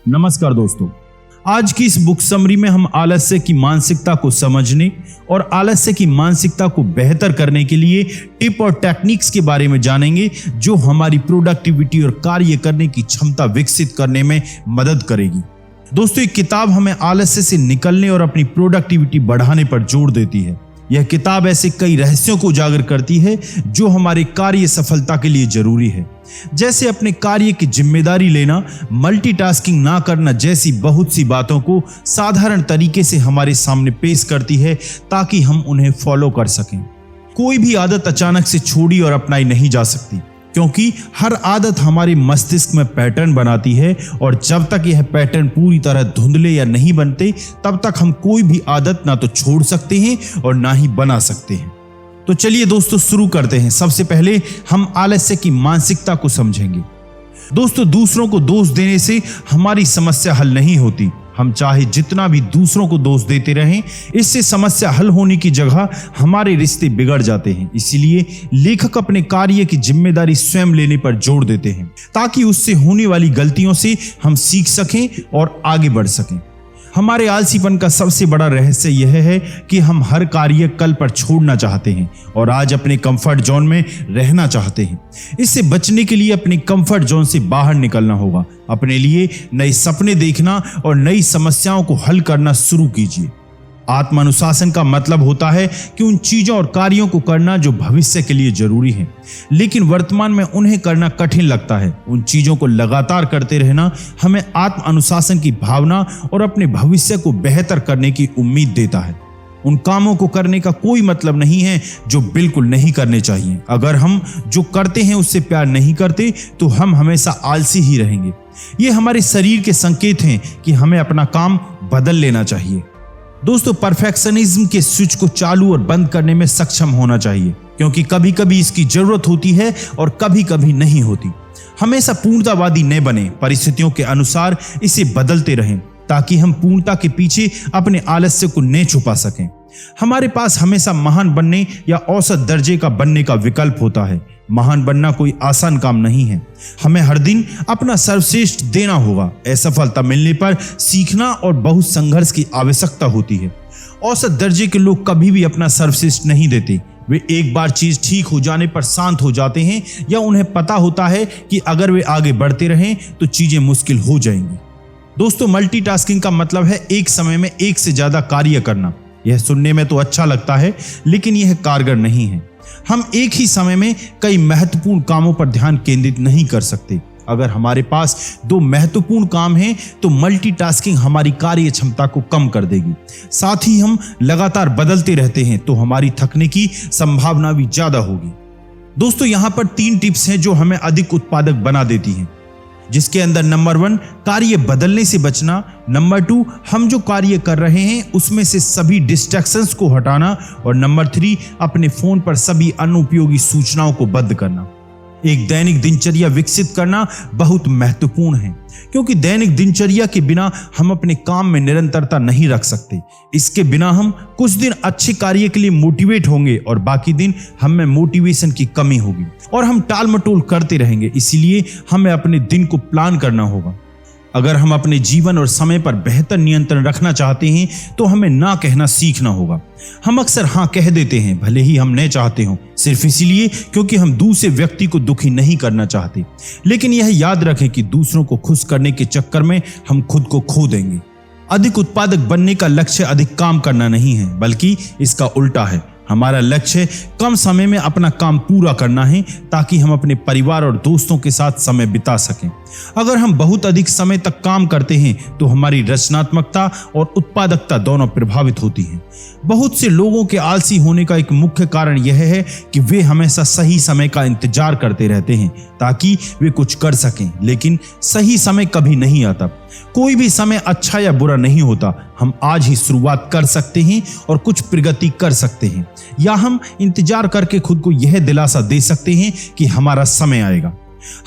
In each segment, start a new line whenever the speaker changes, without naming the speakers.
नमस्कार दोस्तों, आज की इस बुक समरी में हम आलस्य की मानसिकता को समझने और आलस्य की मानसिकता को बेहतर करने के लिए टिप और टेक्निक्स के बारे में जानेंगे जो हमारी प्रोडक्टिविटी और कार्य करने की क्षमता विकसित करने में मदद करेगी। दोस्तों, ये किताब हमें आलस्य से निकलने और अपनी प्रोडक्टिविटी बढ़ाने पर जोर देती है। यह किताब ऐसे कई रहस्यों को उजागर करती है जो हमारे कार्य सफलता के लिए जरूरी है, जैसे अपने कार्य की जिम्मेदारी लेना, मल्टीटास्किंग ना करना जैसी बहुत सी बातों को साधारण तरीके से हमारे सामने पेश करती है ताकि हम उन्हें फॉलो कर सकें। कोई भी आदत अचानक से छोड़ी और अपनाई नहीं जा सकती, क्योंकि हर आदत हमारे मस्तिष्क में पैटर्न बनाती है और जब तक यह पैटर्न पूरी तरह धुंधले या नहीं बनते तब तक हम कोई भी आदत ना तो छोड़ सकते हैं और ना ही बना सकते हैं। तो चलिए दोस्तों शुरू करते हैं। सबसे पहले हम आलस्य की मानसिकता को समझेंगे। दोस्तों, दूसरों को दोष देने से हमारी समस्या हल नहीं होती। हम चाहे जितना भी दूसरों को दोष देते रहें, इससे समस्या हल होने की जगह हमारे रिश्ते बिगड़ जाते हैं। इसीलिए लेखक अपने कार्य की जिम्मेदारी स्वयं लेने पर जोर देते हैं ताकि उससे होने वाली गलतियों से हम सीख सकें और आगे बढ़ सकें। हमारे आलसीपन का सबसे बड़ा रहस्य यह है कि हम हर कार्य कल पर छोड़ना चाहते हैं और आज अपने कंफर्ट जोन में रहना चाहते हैं। इससे बचने के लिए अपने कंफर्ट जोन से बाहर निकलना होगा। अपने लिए नए सपने देखना और नई समस्याओं को हल करना शुरू कीजिए। आत्मानुशासन का मतलब होता है कि उन चीजों और कार्यों को करना जो भविष्य के लिए जरूरी हैं, लेकिन वर्तमान में उन्हें करना कठिन लगता है। उन चीजों को लगातार करते रहना हमें आत्मानुशासन की भावना और अपने भविष्य को बेहतर करने की उम्मीद देता है। उन कामों को करने का कोई मतलब नहीं है जो बिल्कुल नहीं करने चाहिए। अगर हम जो करते हैं उससे प्यार नहीं करते तो हम हमेशा आलसी ही रहेंगे। ये हमारे शरीर के संकेत हैं कि हमें अपना काम बदल लेना चाहिए। दोस्तों, परफेक्शनिज्म के स्विच को चालू और बंद करने में सक्षम होना चाहिए, क्योंकि कभी कभी इसकी जरूरत होती है और कभी कभी नहीं होती। हमेशा पूर्णतावादी न बने, परिस्थितियों के अनुसार इसे बदलते रहें ताकि हम पूर्णता के पीछे अपने आलस्य को न छुपा सकें। हमारे पास हमेशा महान बनने या औसत दर्जे का बनने का विकल्प होता है। महान बनना कोई आसान काम नहीं है। हमें हर दिन अपना सर्वश्रेष्ठ देना होगा। असफलता मिलने पर सीखना और बहुत संघर्ष की आवश्यकता होती है। औसत दर्जे के लोग कभी भी अपना सर्वश्रेष्ठ नहीं देते। वे एक बार चीज ठीक हो जाने पर शांत हो जाते हैं या उन्हें पता होता है कि अगर वे आगे बढ़ते रहें तो चीजें मुश्किल हो जाएंगी। दोस्तों, मल्टीटास्किंग का मतलब है एक समय में एक से ज्यादा कार्य करना। यह सुनने में तो अच्छा लगता है, लेकिन यह कारगर नहीं है। हम एक ही समय में कई महत्वपूर्ण कामों पर ध्यान केंद्रित नहीं कर सकते। अगर हमारे पास दो महत्वपूर्ण काम हैं तो मल्टीटास्किंग हमारी कार्य क्षमता को कम कर देगी। साथ ही हम लगातार बदलते रहते हैं तो हमारी थकने की संभावना भी ज्यादा होगी। दोस्तों, यहां पर 3 टिप्स हैं जो हमें अधिक उत्पादक बना देती हैं, जिसके अंदर नंबर 1 कार्य बदलने से बचना, नंबर 2 हम जो कार्य कर रहे हैं उसमें से सभी डिस्ट्रैक्शंस को हटाना और नंबर 3 अपने फोन पर सभी अनुपयोगी सूचनाओं को बंद करना। एक दैनिक दिनचर्या विकसित करना बहुत महत्वपूर्ण है, क्योंकि दैनिक दिनचर्या के बिना हम अपने काम में निरंतरता नहीं रख सकते। इसके बिना हम कुछ दिन अच्छे कार्य के लिए मोटिवेट होंगे और बाकी दिन हम में मोटिवेशन की कमी होगी और हम टाल मटोल करते रहेंगे। इसीलिए हमें अपने दिन को प्लान करना होगा। अगर हम अपने जीवन और समय पर बेहतर नियंत्रण रखना चाहते हैं तो हमें ना कहना सीखना होगा। हम अक्सर हाँ कह देते हैं, भले ही हम न चाहते हों, सिर्फ इसीलिए क्योंकि हम दूसरे व्यक्ति को दुखी नहीं करना चाहते। लेकिन यह याद रखें कि दूसरों को खुश करने के चक्कर में हम खुद को खो देंगे। अधिक उत्पादक बनने का लक्ष्य अधिक काम करना नहीं है, बल्कि इसका उल्टा है। हमारा लक्ष्य कम समय में अपना काम पूरा करना है ताकि हम अपने परिवार और दोस्तों के साथ समय बिता सकें। अगर हम बहुत अधिक समय तक काम करते हैं तो हमारी रचनात्मकता और उत्पादकता दोनों प्रभावित होती हैं। बहुत से लोगों के आलसी होने का एक मुख्य कारण यह है कि वे हमेशा सही समय का इंतजार करते रहते हैं ताकि वे कुछ कर सकें, लेकिन सही समय कभी नहीं आता। कोई भी समय अच्छा या बुरा नहीं होता। हम आज ही शुरुआत कर सकते हैं और कुछ प्रगति कर सकते हैं, या हम इंतजार करके खुद को यह दिलासा दे सकते हैं कि हमारा समय आएगा।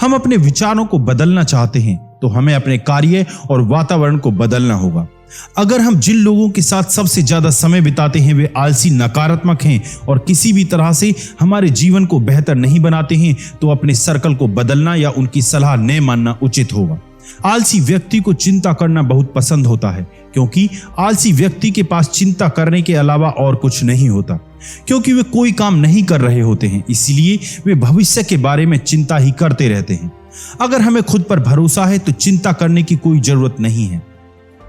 हम अपने विचारों को बदलना चाहते हैं तो हमें अपने कार्य और वातावरण को बदलना होगा। अगर हम जिन लोगों के साथ सबसे ज्यादा समय बिताते हैं वे आलसी, नकारात्मक हैं और किसी भी तरह से हमारे जीवन को बेहतर नहीं बनाते हैं, तो अपने सर्कल को बदलना या उनकी सलाह न मानना उचित होगा। आलसी व्यक्ति को चिंता करना बहुत पसंद होता है, क्योंकि आलसी व्यक्ति के पास चिंता करने के अलावा और कुछ नहीं होता, क्योंकि वे कोई काम नहीं कर रहे होते हैं, इसलिए वे भविष्य के बारे में चिंता ही करते रहते हैं। अगर हमें खुद पर भरोसा है तो चिंता करने की कोई जरूरत नहीं है।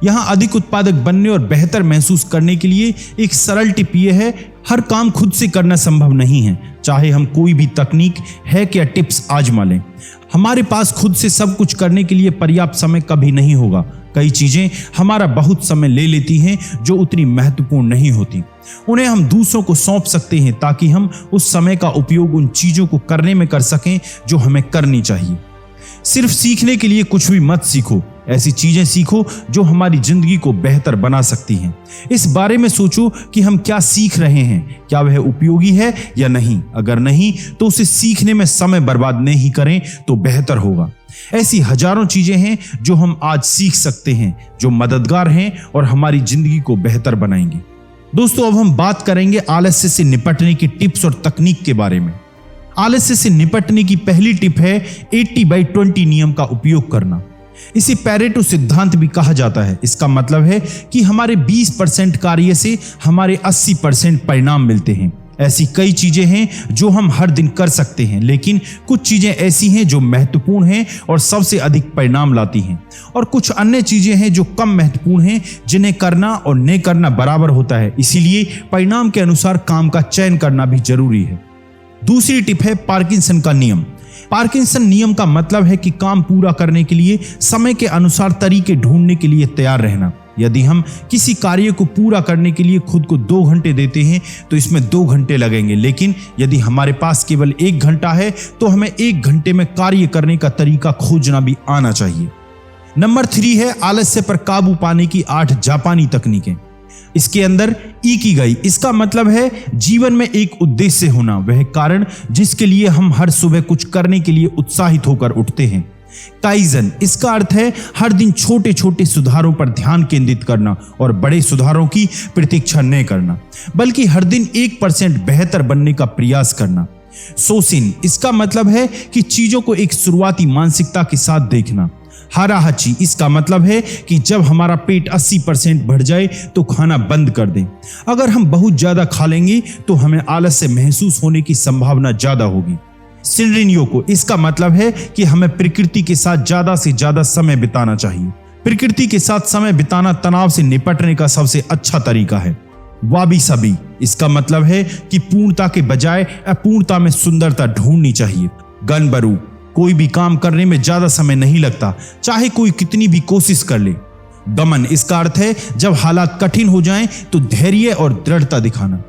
यहाँ अधिक उत्पादक बनने और बेहतर महसूस करने के लिए एक सरल टिप यह है, हर काम खुद से करना संभव नहीं है, चाहे हम कोई भी तकनीक, हैक या टिप्स आजमा लें। हमारे पास खुद से सब कुछ करने के लिए पर्याप्त समय कभी नहीं होगा। कई चीजें हमारा बहुत समय ले लेती हैं जो उतनी महत्वपूर्ण नहीं होती। उन्हें हम दूसरों को सौंप सकते हैं ताकि हम उस समय का उपयोग उन चीजों को करने में कर सकें जो हमें करनी चाहिए। सिर्फ सीखने के लिए कुछ भी मत सीखो, ऐसी चीजें सीखो जो हमारी जिंदगी को बेहतर बना सकती हैं। इस बारे में सोचो कि हम क्या सीख रहे हैं, क्या वह उपयोगी है या नहीं। अगर नहीं तो उसे सीखने में समय बर्बाद नहीं करें तो बेहतर होगा। ऐसी हजारों चीजें हैं जो हम आज सीख सकते हैं, जो मददगार हैं और हमारी जिंदगी को बेहतर बनाएंगे। दोस्तों, अब हम बात करेंगे आलस्य से निपटने की टिप्स और तकनीक के बारे में। आलस्य से निपटने की पहली टिप है 80/20 नियम का उपयोग करना। इसे पैरेटो सिद्धांत भी कहा जाता है। इसका मतलब है कि हमारे 20% कार्य से हमारे 80% परिणाम मिलते हैं। ऐसी कई चीजें हैं जो हम हर दिन कर सकते हैं, लेकिन कुछ चीजें ऐसी हैं जो महत्वपूर्ण हैं और सबसे अधिक परिणाम लाती हैं, और कुछ अन्य चीजें हैं जो कम महत्वपूर्ण हैं, जिन्हें करना और न करना बराबर होता है। इसीलिए परिणाम के अनुसार काम का चयन करना भी जरूरी है। दूसरी टिप है पार्किंसन का नियम। पार्किंसन नियम का मतलब है कि काम पूरा करने के लिए समय के अनुसार तरीके ढूंढने के लिए तैयार रहना। यदि हम किसी कार्य को पूरा करने के लिए खुद को 2 घंटे देते हैं तो इसमें 2 घंटे लगेंगे, लेकिन यदि हमारे पास केवल 1 घंटा है तो हमें 1 घंटे में कार्य करने का तरीका खोजना भी आना चाहिए। नंबर 3 है आलस्य पर काबू पाने की 8 जापानी तकनीकें। इसके अंदर इकिगाई, इसका मतलब है जीवन में एक उद्देश्य होना, वह कारण जिसके लिए हम हर सुबह कुछ करने के लिए उत्साहित होकर उठते हैं। काइजन, इसका अर्थ है हर दिन छोटे छोटे सुधारों पर ध्यान केंद्रित करना और बड़े सुधारों की प्रतीक्षा न करना, बल्कि हर दिन 1% बेहतर बनने का प्रयास करना। सोसिन, इसका मतलब है कि चीजों को एक शुरुआती मानसिकता के साथ देखना। हाराहाची, इसका मतलब है कि जब हमारा पेट 80% बढ़ जाए तो खाना बंद कर दें। अगर हम बहुत ज्यादा खा लेंगे तो हमें आलस्य महसूस होने की संभावना ज्यादा होगी। शिनरिन-योको, इसका मतलब है कि हमें प्रकृति के साथ ज्यादा से ज्यादा समय बिताना चाहिए। प्रकृति के साथ समय बिताना तनाव से निपटने का सबसे अच्छा तरीका है। वाबी साबी, इसका मतलब है कि पूर्णता के बजाय अपूर्णता में सुंदरता ढूंढनी चाहिए। गनबरू, कोई भी काम करने में ज्यादा समय नहीं लगता, चाहे कोई कितनी भी कोशिश कर ले। दमन, इसका अर्थ है जब हालात कठिन हो जाएं तो धैर्य और दृढ़ता दिखाना।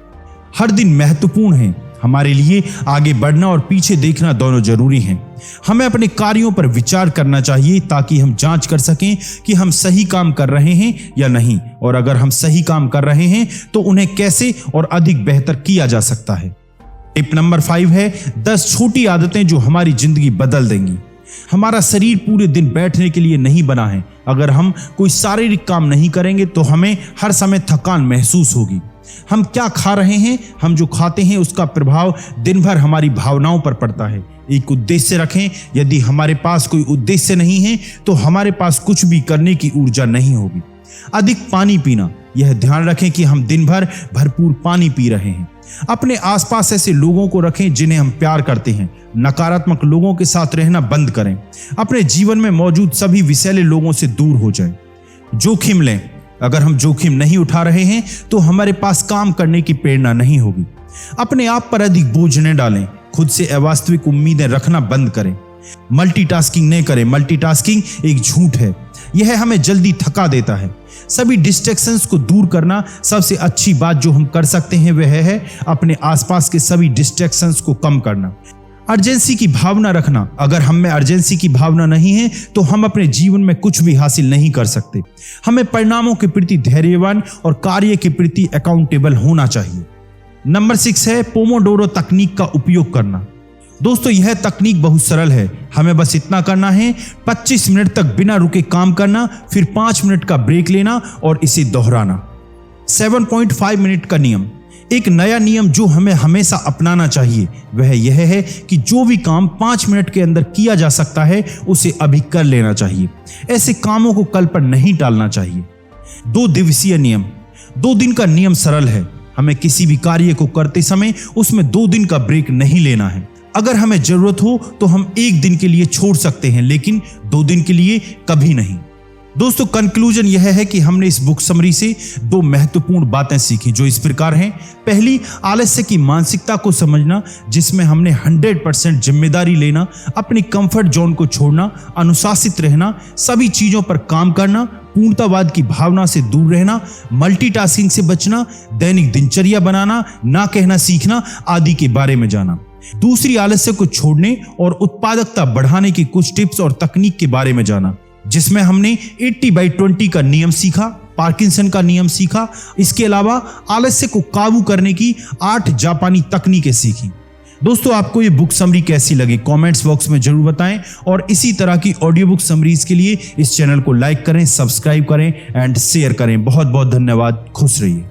हर दिन महत्वपूर्ण है। हमारे लिए आगे बढ़ना और पीछे देखना दोनों जरूरी हैं। हमें अपने कार्यों पर विचार करना चाहिए ताकि हम जांच कर सकें कि हम सही काम कर रहे हैं या नहीं, और अगर हम सही काम कर रहे हैं तो उन्हें कैसे और अधिक बेहतर किया जा सकता है। टिप नंबर 5 है 10 छोटी आदतें जो हमारी जिंदगी बदल देंगी। हमारा शरीर पूरे दिन बैठने के लिए नहीं बना है। अगर हम कोई शारीरिक काम नहीं करेंगे तो हमें हर समय थकान महसूस होगी। हम क्या खा रहे हैं, हम जो खाते हैं उसका प्रभाव दिन भर हमारी भावनाओं पर पड़ता है। एक उद्देश्य रखें। यदि हमारे पास कोई उद्देश्य नहीं है तो हमारे पास कुछ भी करने की ऊर्जा नहीं होगी। अधिक पानी पीना, यह ध्यान रखें कि हम दिन भर भरपूर पानी पी रहे हैं। अपने आसपास ऐसे लोगों को रखें जिन्हें हम प्यार करते हैं। नकारात्मक लोगों के साथ रहना बंद करें। अपने जीवन में मौजूद सभी विषैले लोगों से दूर हो जाएं। जोखिम लें। अगर हम जोखिम नहीं उठा रहे हैं तो हमारे पास काम करने की प्रेरणा नहीं होगी। अपने आप पर अधिक बोझ न डालें। खुद से अवास्तविक उम्मीदें रखना बंद करें। मल्टीटास्किंग न करें। मल्टीटास्किंग एक झूठ है, यह हमें जल्दी थका देता है। सभी डिस्ट्रैक्शंस को दूर करना सबसे अच्छी बात जो हम कर सकते हैं वह है अपने आसपास के सभी डिस्ट्रैक्शंस को कम करना। अर्जेंसी की भावना रखना। अगर हम में अर्जेंसी की भावना नहीं है तो हम अपने जीवन में कुछ भी हासिल नहीं कर सकते। हमें परिणामों के प्रति धैर्यवान और कार्य के प्रति अकाउंटेबल होना चाहिए। नंबर 6 है पोमोडोरो तकनीक का उपयोग करना। दोस्तों, यह तकनीक बहुत सरल है। हमें बस इतना करना है, 25 मिनट तक बिना रुके काम करना, फिर 5 मिनट का ब्रेक लेना और इसे दोहराना। 7.5 मिनट का नियम। एक नया नियम जो हमें हमेशा अपनाना चाहिए वह यह है कि जो भी काम 5 मिनट के अंदर किया जा सकता है उसे अभी कर लेना चाहिए। ऐसे कामों को कल पर नहीं टालना चाहिए। 2 दिवसीय नियम। 2 दिन का नियम सरल है। हमें किसी भी कार्य को करते समय उसमें 2 दिन का ब्रेक नहीं लेना है। अगर हमें जरूरत हो तो हम 1 दिन के लिए छोड़ सकते हैं, लेकिन 2 दिन के लिए कभी नहीं। दोस्तों, कंक्लूजन यह है कि हमने इस बुक समरी से 2 महत्वपूर्ण बातें सीखी जो इस प्रकार हैं। पहली, आलस्य की मानसिकता को समझना, जिसमें हमने 100% जिम्मेदारी लेना, अपनी कंफर्ट जोन को छोड़ना, अनुशासित रहना, सभी चीजों पर काम करना, पूर्णतावाद की भावना से दूर रहना, मल्टीटास्किंग से बचना, दैनिक दिनचर्या बनाना, ना कहना सीखना आदि के बारे में जाना। दूसरी, आलस्य को छोड़ने और उत्पादकता बढ़ाने की कुछ टिप्स और तकनीक के बारे में जाना, जिसमें हमने 80/20 का नियम सीखा, पार्किंसन का नियम सीखा। इसके अलावा आलस्य को काबू करने की 8 जापानी तकनीकें सीखी। दोस्तों, आपको ये बुक समरी कैसी लगी कमेंट्स बॉक्स में जरूर बताएं, और इसी तरह की ऑडियो बुक समरीज के लिए इस चैनल को लाइक करें, सब्सक्राइब करें एंड शेयर करें। बहुत बहुत धन्यवाद। खुश रहिए।